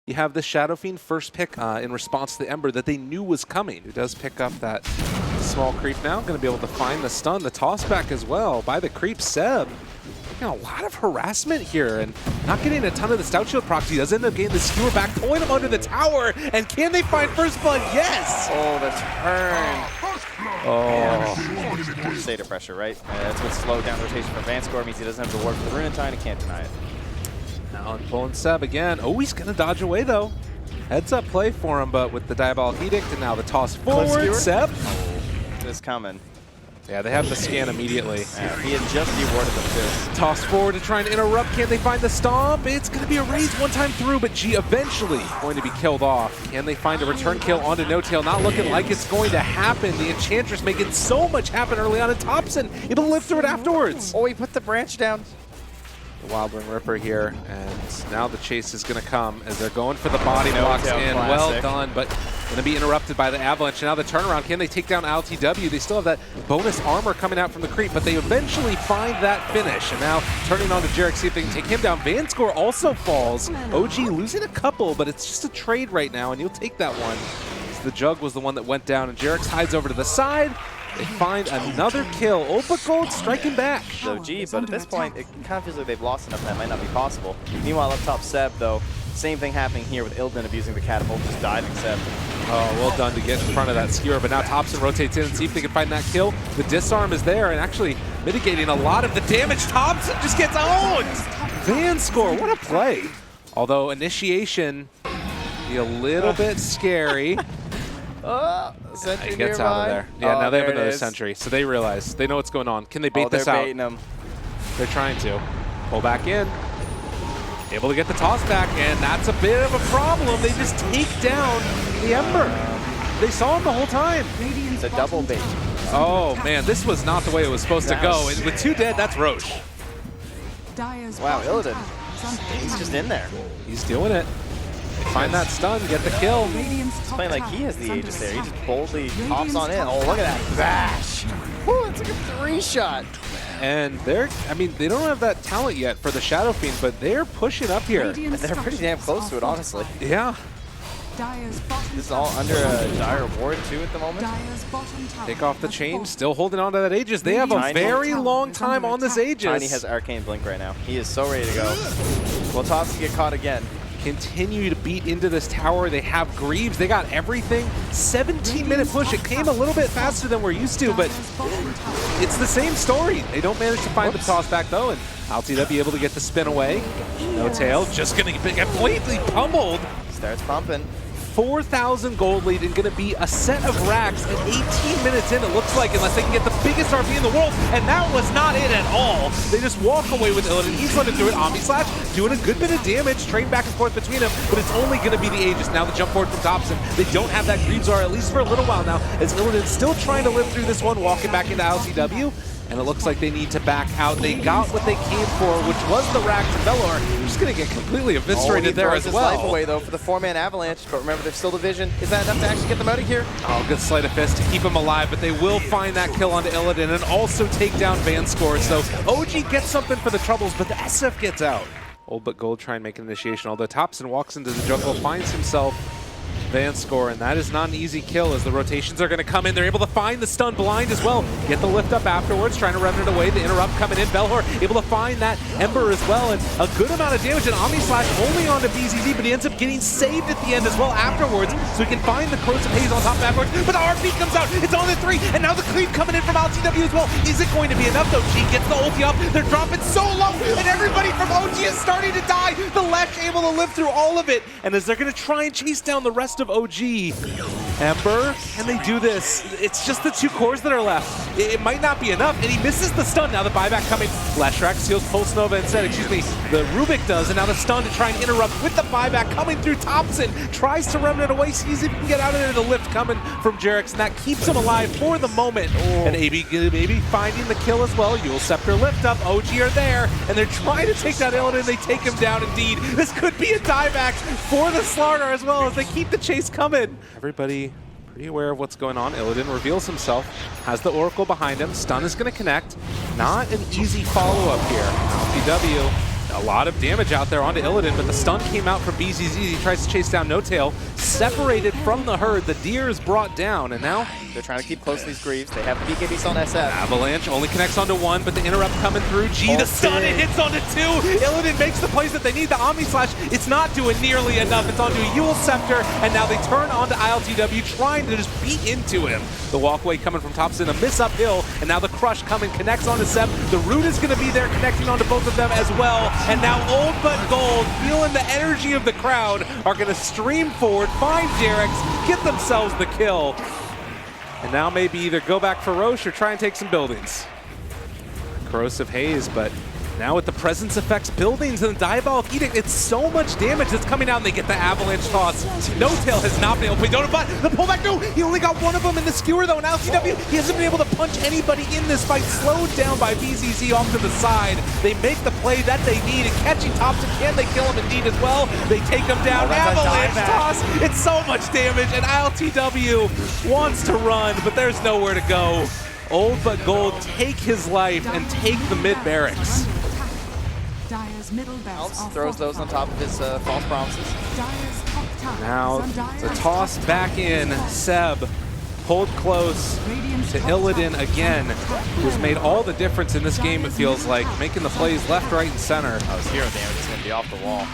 You have the Shadow Fiend first pick in response to the Ember that they knew was coming. Who does pick up that small creep now. Going to be able to find the stun, the toss back as well by the creep Seb. A lot of harassment here and not getting a ton of the Stout Shield procs. He does end up getting the skewer back, pulling him under the tower. And can they find first blood? Yes! Oh, the turn. Oh. State of pressure, right? That's what slowed down rotation for Vanscore. Means he doesn't have to work for the Runetine. He can't deny it. Now pulling Seb again. Oh, he's going to dodge away though. Heads up play for him, but with the Diabolic Edict and now the toss forward. Seb. Oh, it's coming. Yeah, they have the scan immediately. Yeah, he had just rewarded them too. Toss forward to try and interrupt. Can they find the stomp? It's going to be a raise one time through, but G eventually going to be killed off. Can they find a return kill onto No Tail? Not looking like it's going to happen. The Enchantress making so much happen early on, and Thompson able to live through it afterwards. Oh, he put the branch down. The Wildling Ripper here, and now the chase is going to come as they're going for the body blocks in. Well done, but going to be interrupted by the Avalanche. And now the turnaround. Can they take down LTW? They still have that bonus armor coming out from the creep, but they eventually find that finish. And now turning on to Jarek, see if they can take him down. Vanscore also falls. OG losing a couple, but it's just a trade right now, and you'll take that one. The Jug was the one that went down, and Jarek hides over to the side. They find another kill. OB.GOLD striking back. So, gee, but at this point, it kind of feels like they've lost enough that might not be possible. Meanwhile, up top, Seb, though, same thing happening here with Ilden abusing the catapult, just diving Seb. Oh, well done to get in front of that skewer, but now Thompson rotates in and see if they can find that kill. The disarm is there and actually mitigating a lot of the damage. Thompson just gets owned! Vanscore, what a play. Although initiation, be a little bit scary. Sentry gets nearby. out of there. Yeah, now they have another is. sentry, so they realize. They know what's going on. Can they bait this out? They're baiting him. They're trying to. Pull back in. Able to get the toss back, and that's a bit of a problem. They just take down the Ember. They saw him the whole time. It's a double bait. Oh, man, this was not the way it was supposed to go. And with 2 dead, that's Roche. Wow, Illidan. He's just in there. He's doing it. Find that stun, get the kill. He's playing like he has the Aegis there. He just boldly hops on in. Oh, look at that bash. Woo, it's like a 3-shot. And I mean, they don't have that talent yet for the Shadow Fiend, but they're pushing up here. They're pretty damn close to it, honestly. Yeah. This is all under a dire ward, too, at the moment. Take off the chain, still holding on to that Aegis. They have a very long time on this Aegis. Tiny has Arcane Blink right now. He is so ready to go. Will Thompson get caught again? Continue to beat into this tower. They have Greaves. They got everything. 17-minute push. It came a little bit faster than we're used to, but it's the same story. They don't manage to find the toss back, though, and LTW able to get the spin away. No Tail. Just going to get completely pummeled. Starts pumping. 4,000 gold lead and going to be a set of racks at 18 minutes in, it looks like, unless they can get the biggest RP in the world, and that was not it at all. They just walk away with Illidan. He's running through it. Omni Slash doing a good bit of damage, trading back and forth between them, but it's only going to be the Aegis. Now the jump forward from Thompson. They don't have that Greaves-R, at least for a little while now, as Illidan's still trying to live through this one, walking back into LCW. And it looks like they need to back out. They got what they came for, which was the rack to Velor. They're just going to get completely eviscerated there as well. Life away, though, for the 4-man Avalanche. But remember, there's still division. Is that enough to actually get them out of here? Oh, good sleight of fist to keep him alive, but they will find that kill onto Illidan and also take down Vanscore. So OG gets something for the troubles, but the SF gets out. OB.GOLD try and make an initiation, although Thompson walks into the jungle, finds himself Vanscore, and that is not an easy kill as the rotations are going to come in. They're able to find the stun blind as well. Get the lift up afterwards, trying to revenant away. The interrupt coming in. Belhor able to find that Ember as well, and a good amount of damage. And Omni Slash only onto BZZ, but he ends up getting saved at the end as well afterwards, so he can find the Corrosive Haze on top of afterwards. But the RP comes out. It's on the 3, and now the cleave coming in from LTW as well. Is it going to be enough though? G gets the ulti up. They're dropping so low, and everybody from OG is starting to die. The Lesh able to live through all of it, and as they're going to try and chase down the rest of OG. Ember, can they do this? It's just the 2 cores that are left. It might not be enough, and he misses the stun. Now the buyback coming. Leshrac seals Pulse Nova instead, excuse me. The Rubik does, and now the stun to try and interrupt with the buyback coming through. Thompson tries to remnant away, sees if he can get out of there. The lift coming from Jarex, and that keeps him alive for the moment. And AB finding the kill as well. Yule Scepter lift up. OG are there, and they're trying to take down Illidan, and they take him down indeed. This could be a dieback for the Slaughter as well as they keep the chase coming. Everybody pretty aware of what's going on. Illidan reveals himself, has the Oracle behind him. Stun is going to connect. Not an easy follow-up here. LPW. A lot of damage out there onto Illidan, but the stun came out from BZZ. He tries to chase down No Tail. Separated from the herd, the deer is brought down, and now they're trying to keep close to these Greaves. They have BKBs on SF. Avalanche only connects onto one, but the interrupt coming through. G, the stun, it hits onto two. Illidan makes the plays that they need. The Omni Slash, it's not doing nearly enough. It's onto a Yule Scepter, and now they turn onto ILTW, trying to just beat into him. The walkway coming from Topson, a miss uphill, and now the crush coming, connects onto Seb. The root is going to be there, connecting onto both of them as well. And now OB.GOLD, feeling the energy of the crowd, are going to stream forward, find Jarex, get themselves the kill. And now maybe either go back for Roche or try and take some buildings. Corrosive Haze, but now with the presence effects buildings and the Diabolic Edict, it's so much damage that's coming out, and they get the Avalanche toss. No Tail has not been able to play Dota, but the pullback, no! He only got one of them in the skewer though, and LTW, he hasn't been able to punch anybody in this fight, slowed down by BZZ off to the side. They make the play that they need, and catching Topson, can they kill him indeed as well? They take him down, Avalanche toss, it's so much damage, and ILTW wants to run, but there's nowhere to go. OB.GOLD take his life and take the mid barracks. Alps throws those on top of his false promises. Now the toss back in. Seb pulled close to Illidan again, who's made all the difference in this game, it feels like, making the plays left, right, and center. Oh, his hero damage is going to be off the wall.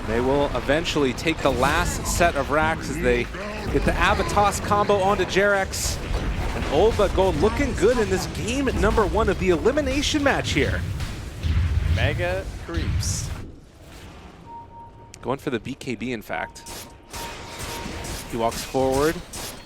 They will eventually take the last set of racks as they get the Avatos combo onto Jarex. And OB.GOLD looking good in this game at #1 of the elimination match here. Mega creeps. Going for the BKB, in fact. He walks forward,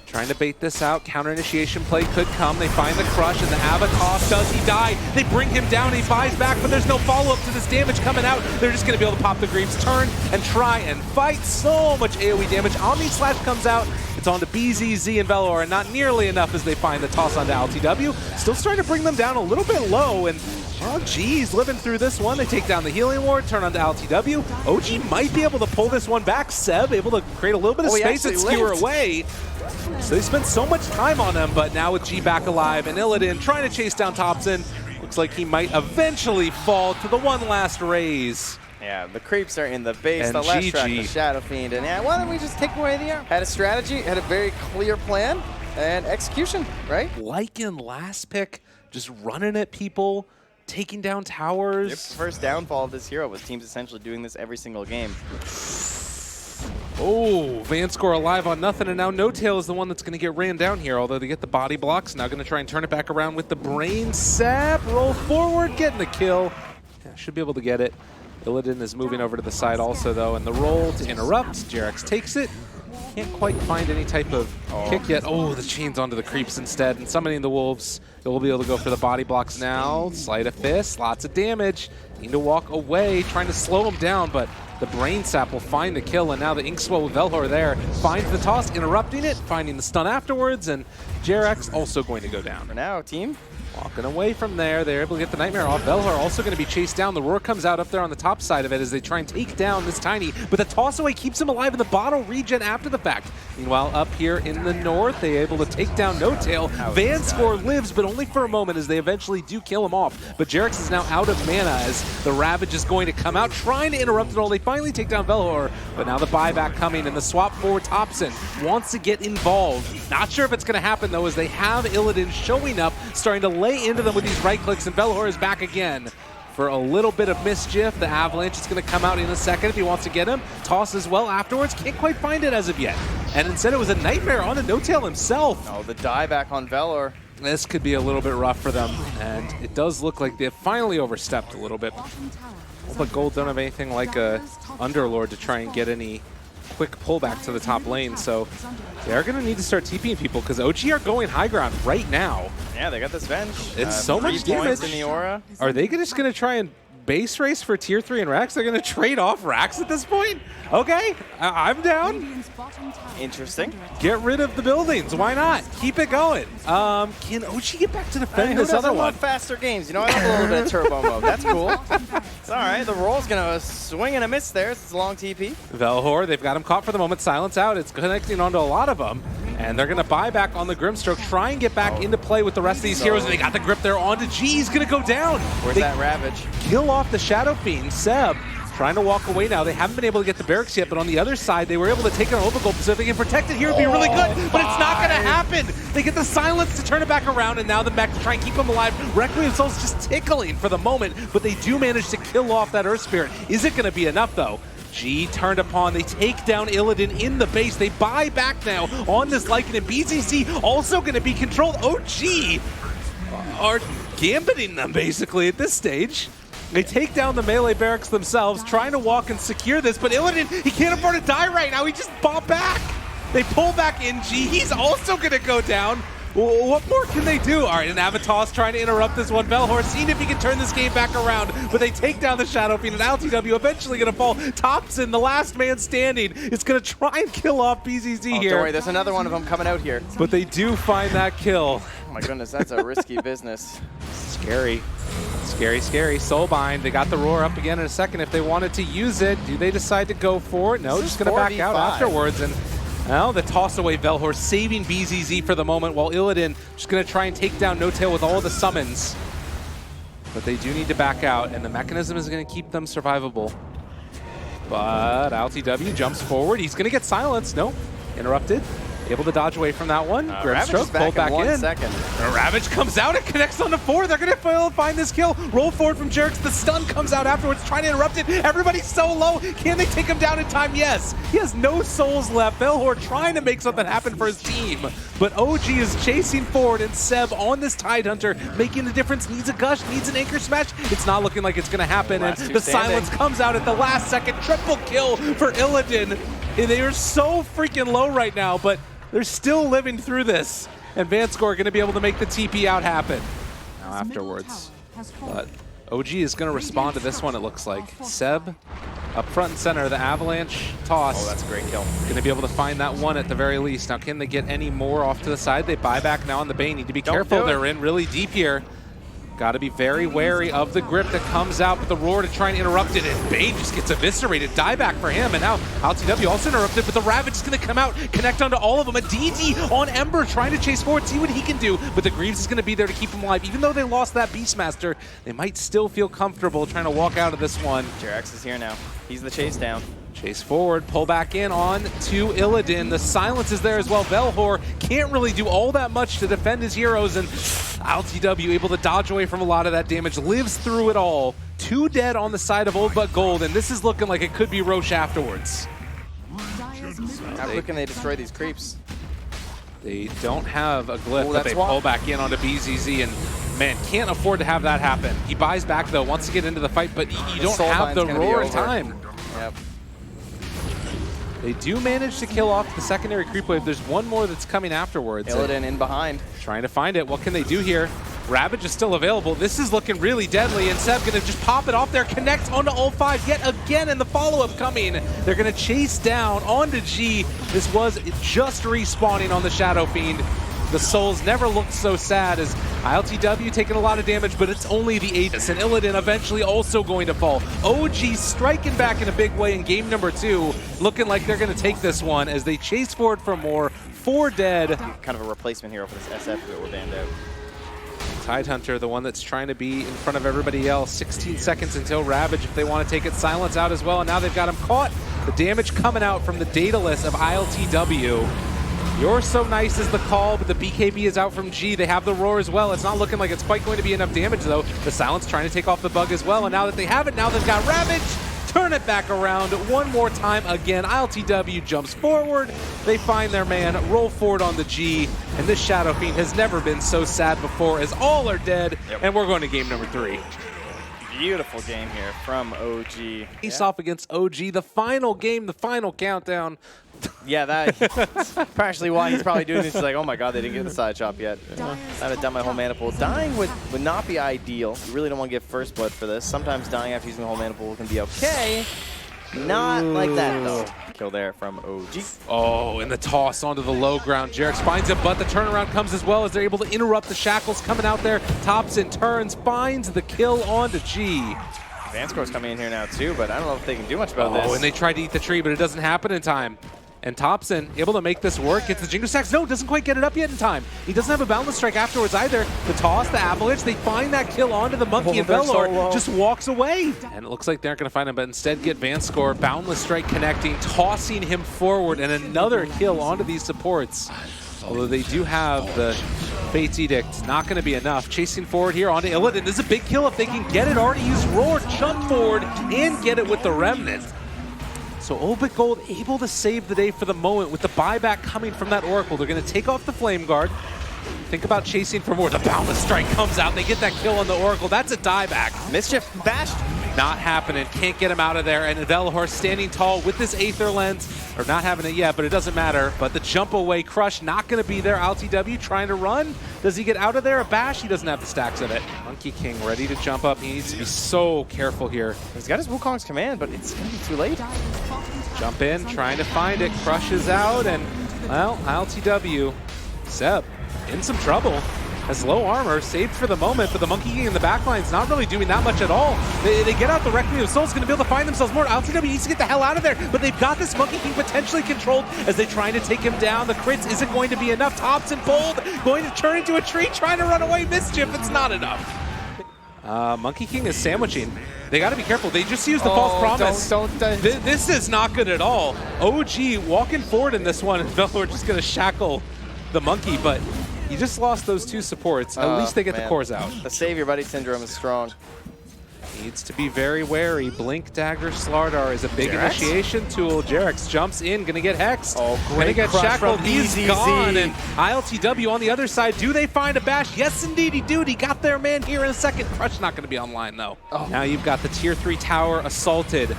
trying to bait this out. Counter initiation play could come. They find the crush, and the Avatos, does he die? They bring him down, he buys back, but there's no follow-up to this damage coming out. They're just going to be able to pop the Greaves, turn, and try and fight. So much AoE damage. Omni Slash comes out. It's on to BZZ and Velor, and not nearly enough as they find the toss onto LTW. Still starting to bring them down a little bit low, and oh, geez, living through this one. They take down the healing ward, turn onto LTW. OG might be able to pull this one back. Seb able to create a little bit of space and skewer away. So they spent so much time on him, but now with G back alive and Illidan trying to chase down Topson, looks like he might eventually fall to the one last raise. Yeah, the creeps are in the base, And the last GG. track, the Shadow Fiend, and yeah, why don't we just take away the arm? Had a strategy, had a very clear plan, and execution, right? Like in last pick, just running at people, taking down towers. Yep. The first downfall of this hero was teams essentially doing this every single game. Oh, Vanscore alive on nothing, and now No Tail is the one that's going to get ran down here, although they get the body blocks. Now going to try and turn it back around with the brain sap. Roll forward, getting the kill. Yeah, should be able to get it. Illidan is moving over to the side also, though, and the roll to interrupt. Jarex takes it. Can't quite find any type of kick yet. Oh, the chains onto the creeps instead, and summoning the wolves. It will be able to go for the body blocks now. Sleight of fist, lots of damage. Need to walk away, trying to slow him down, but the brain sap will find the kill, and now the Inkswell with Velhor there finds the toss, interrupting it, finding the stun afterwards, and Jarex also going to go down. For now, team. Walking away from there, they're able to get the Nightmare off. Velhor also going to be chased down. The roar comes out up there on the top side of it as they try and take down this Tiny, but the toss away keeps him alive in the bottle regen after the fact. Meanwhile, up here in the north, they're able to take down No Tail. Vanscore lives, but only for a moment as they eventually do kill him off. But Jarex is now out of mana as the Ravage is going to come out, trying to interrupt it all. They finally take down Velhor, but now the buyback coming and the swap for Topson wants to get involved. Not sure if it's going to happen though, as they have Illidan showing up, starting to lay into them with these right clicks, and Velhor is back again for a little bit of mischief. The Avalanche is going to come out in a second if he wants to get him. Toss as well afterwards. Can't quite find it as of yet. And instead it was a Nightmare on the No Tail himself. Oh, the dieback on Velor. This could be a little bit rough for them, and it does look like they've finally overstepped a little bit. But Gold don't have anything like a Underlord to try and get any quick pullback to the top lane, so they're going to need to start TPing people because OG are going high ground right now. Yeah, they got this Venge. It's so much 3 points damage. in the aura. Are they just going to try and base race for tier 3 and racks? They're going to trade off racks at this point? Okay, I'm down. Interesting. Get rid of the buildings. Why not? Keep it going. Can OG get back to defending this other one? Love faster games. You know, I love a little bit of turbo mode. That's cool. It's all right. The roll's going to swing and a miss there. It's a long TP. Velhor, they've got him caught for the moment. Silence out. It's connecting onto a lot of them. And they're going to buy back on the Grimstroke, try and get back into play with the rest of these heroes, and they got the grip there onto G. He's going to go down. Where's that Ravage? Kill off the Shadow Fiend. Seb trying to walk away now. They haven't been able to get the barracks yet, but on the other side, they were able to take an OB.GOLD, so if they can protect it here, it'd be really good, but it's not going to happen. They get the silence to turn it back around, and now the mech to try and keep them alive. Requiem Soul's just tickling for the moment, but they do manage to kill off that Earth Spirit. Is it going to be enough, though? G turned upon, they take down Illidan in the base. They buy back now on this Lycan, and BZZ also going to be controlled. OG are gambiting them basically at this stage. They take down the melee barracks themselves, trying to walk and secure this, but Illidan, he can't afford to die right now. He just bought back. They pull back in G. He's also going to go down. What more can they do? All right, and Avatar's trying to interrupt this one. Velhor seeing if he can turn this game back around, but they take down the Shadow Fiend, and LTW eventually going to fall. Thompson, the last man standing, is going to try and kill off BZZ here. Don't worry, there's another one of them coming out here. But they do find that kill. Oh my goodness, that's a risky business. Scary. Scary, scary. Soulbind, they got the roar up again in a second. If they wanted to use it, do they decide to go for it? No, just going to back out afterwards. And well, the toss away Velhor saving BZZ for the moment, while Illidan just going to try and take down No Tail with all of the summons. But they do need to back out, and the mechanism is going to keep them survivable. But LTW jumps forward. He's going to get silenced. No, interrupted. Able to dodge away from that one. Grimstroke pulled back in. Ravage comes out and connects on the 4. They're going to find this kill. Roll forward from Jerix. The stun comes out afterwards, trying to interrupt it. Everybody's so low. Can they take him down in time? Yes. He has no souls left. Velhor trying to make something happen for his team. But OG is chasing forward, and Seb on this Tidehunter, making the difference. Needs a gush, needs an anchor smash. It's not looking like it's going to happen. And the silence comes out at the last second. Triple kill for Illidan. They are so freaking low right now, but they're still living through this, and Vanscore are going to be able to make the TP out happen now afterwards. But OG is going to respond to this one, it looks like. Seb up front and center, the Avalanche toss. Oh, that's a great kill. Going to be able to find that one at the very least. Now, can they get any more off to the side? They buy back now on the Bane. Need to be careful. They're in really deep here. Got to be very wary of the grip that comes out with the roar to try and interrupt it, and Bane just gets eviscerated. Die back for him, and now LTW also interrupted, but the Ravage is going to come out, connect onto all of them. A DD on Ember trying to chase forward, see what he can do, but the Greaves is going to be there to keep him alive. Even though they lost that Beastmaster, they might still feel comfortable trying to walk out of this one. Jerix is here now. He's the chase down. Chase forward, pull back in on to Illidan. The silence is there as well. Velhor can't really do all that much to defend his heroes, and LTW able to dodge away from a lot of that damage, lives through it all. 2 dead on the side of OB.GOLD, and this is looking like it could be Roche afterwards. How quick can they destroy these creeps? They don't have a glyph, but they pull back in onto BZZ, and man, can't afford to have that happen. He buys back though, wants to get into the fight, but you don't have the roar in time. Yep. They do manage to kill off the secondary creep wave. There's one more that's coming afterwards. Illidan in behind. Trying to find it. What can they do here? Ravage is still available. This is looking really deadly, and Seb going to just pop it off there, connect onto ult 5 yet again, and the follow-up coming. They're going to chase down onto G. This was just respawning on the Shadow Fiend. The souls never looked so sad as LTW taking a lot of damage, but it's only the Aegis, and Illidan eventually also going to fall. OG striking back in a big way in game number 2, looking like they're going to take this one as they chase forward for more. 4 dead. Kind of a replacement hero for this SF that we're banned out. Tidehunter, the one that's trying to be in front of everybody else. 16 seconds until Ravage if they want to take it. Silence out as well, and now they've got him caught. The damage coming out from the Daedalus of ILTW. You're so nice is the call, but the BKB is out from G. They have the roar as well. It's not looking like it's quite going to be enough damage, though. The silence trying to take off the bug as well, and now that they have it, now they've got Ravage. Turn it back around one more time again. ILTW jumps forward. They find their man, roll forward on the G, and this Shadow Fiend has never been so sad before as all are dead, and we're going to game number 3. Beautiful game here from OG. Face off against OG, the final game, the final countdown. Yeah, that's partially why he's probably doing this. He's like, oh my god, they didn't get the side chop yet. I haven't done my whole mana pool. Dying would not be ideal. You really don't want to get first blood for this. Sometimes dying after using the whole mana pool can be okay. Not like that, though. Kill there from OG. Oh, and the toss onto the low ground. Jerix finds it, but the turnaround comes as well as they're able to interrupt the shackles coming out there. Thompson turns, finds the kill onto G. Vanscore's coming in here now, too, but I don't know if they can do much about this. Oh, and they tried to eat the tree, but it doesn't happen in time. And Thompson able to make this work. Gets the Jingle Stacks. No, doesn't quite get it up yet in time. He doesn't have a Boundless Strike afterwards either. The toss, the avalanche, they find that kill onto the Monkey, and Velor just walks away. And it looks like they aren't going to find him, but instead get Vanscore. Boundless Strike connecting, tossing him forward, and another kill onto these supports. Although they do have the Fate's Edict, not going to be enough. Chasing forward here onto Illidan. This is a big kill if they can get it. Already use Roar, jump forward, and get it with the Remnant. So OB.GOLD able to save the day for the moment with the buyback coming from that Oracle. They're going to take off the Flame Guard. Think about chasing for more. The Boundless Strike comes out. They get that kill on the Oracle. That's a dieback. Mischief bashed. Not happening. Can't get him out of there. And Velor standing tall with this Aether Lens. Or not having it yet, but it doesn't matter. But the jump away crush not going to be there. LTW trying to run. Does he get out of there? A bash? He doesn't have the stacks of it. Monkey King ready to jump up. He needs to be so careful here. He's got his Wukong's command, but it's going to be too late. Jump in, trying to find it. Crushes out, and, well, LTW. Seb in some trouble. Has low armor, saved for the moment, but the Monkey King in the backline's not really doing that much at all. They get out the Requiem of Souls, going to be able to find themselves more. LTW needs to get the hell out of there, but they've got this Monkey King potentially controlled as they're trying to take him down. The crits isn't going to be enough. Thompson bold, going to turn into a tree, trying to run away. Mischief, it's not enough. Monkey King is sandwiching. They got to be careful. They just used the false promise. This is not good at all. OG walking forward in this one, and Velor just going to shackle the Monkey, but he just lost those two supports. At least they get the cores out. The Save Your Buddy syndrome is strong. Needs to be very wary. Blink, Dagger, Slardar is a big initiation tool. Jerex jumps in, gonna get hexed. Oh, great. Gonna get shackled. He's BZZ. gone. And ILTW on the other side. Do they find a bash? Yes, indeed, he do. He got their man here in a second. Crush not gonna be online though. Oh. Now you've got the tier 3 tower assaulted.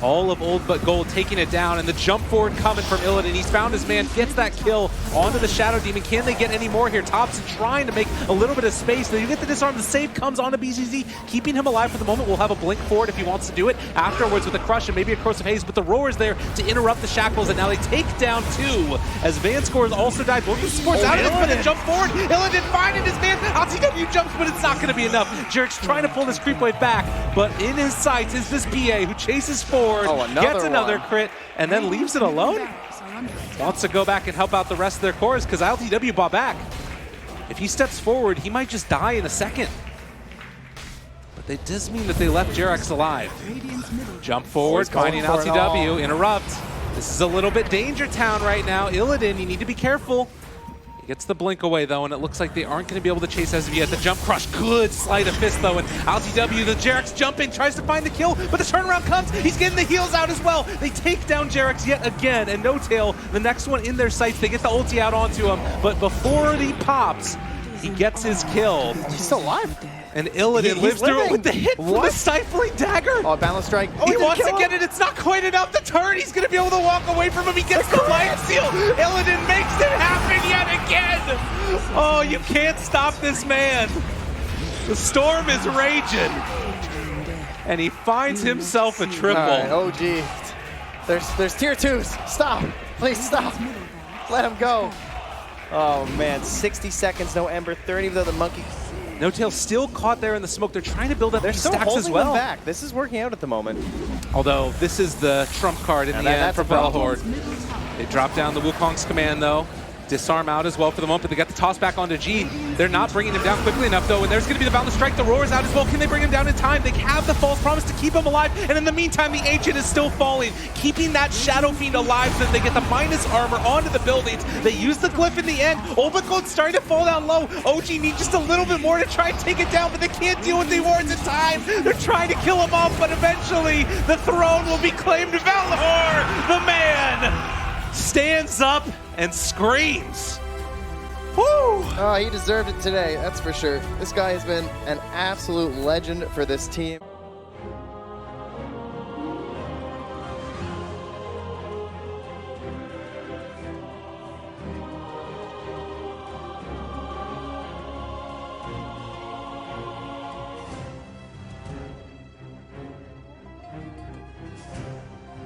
All of OB.GOLD taking it down, and the jump forward coming from Illidan. He's found his man, gets that kill onto the Shadow Demon. Can they get any more here? Thompson trying to make a little bit of space. They get the disarm. The save comes onto BZZ, keeping him alive for the moment. We'll have a blink forward if he wants to do it afterwards with a crush and maybe a Corrosive Haze, but the Roar's there to interrupt the shackles, and now they take down 2 as Vanscore has also died. Both the supports out of it, but they jump forward. Illidan finding his man. LTW jumps, but it's not going to be enough. Jerk's trying to pull this creep wave back, but in his sights is this PA who chases forward. Gets another crit, and then leaves it alone. Wants to go back and help out the rest of their cores because LTW bought back. If he steps forward, he might just die in a second. But it does mean that they left Jerex alive. Jump forward, finding LTW, interrupt. This is a little bit danger town right now. Illidan, you need to be careful. Gets the blink away though, and it looks like they aren't going to be able to chase as of yet. The jump crush, good sleight of fist though, and LTW, the Jerex jumping, tries to find the kill, but the turnaround comes. He's getting the heals out as well. They take down Jerex yet again, and No Tail, the next one in their sights. They get the ulti out onto him, but before he pops, he gets his kill. He's still alive. And Illidan lives through it with the hit from the Stifling Dagger. Oh, Boundless Strike. Oh, he wants to get it. It's not quite enough. The turn, he's going to be able to walk away from him. He gets the life steal. Illidan makes it happen yet again. Oh, you can't stop this man. The storm is raging. And he finds himself a triple. Right, OG. There's tier 2s. Stop. Please stop. Let him go. Oh, man. 60 seconds, no Ember. 30 without the Monkey. No Tail still caught there in the smoke. They're trying to build up these stacks as well. Them back. This is working out at the moment. Although this is the trump card in the end for Velor. They drop down the Wukong's command though. Disarm out as well for the moment, but they got the toss back onto G. They're not bringing him down quickly enough though, and there's going to be the Boundless Strike. The Roar's out as well. Can they bring him down in time? They have the false promise to keep him alive, and in the meantime, the Ancient is still falling, keeping that Shadow Fiend alive so that they get the minus armor onto the buildings. They use the glyph in the end. OB.GOLD's starting to fall down low. OG needs just a little bit more to try and take it down, but they can't deal with the wards in time. They're trying to kill him off, but eventually the throne will be claimed. Velor, the man, stands up and screams. Woo! Oh, he deserved it today, that's for sure. This guy has been an absolute legend for this team.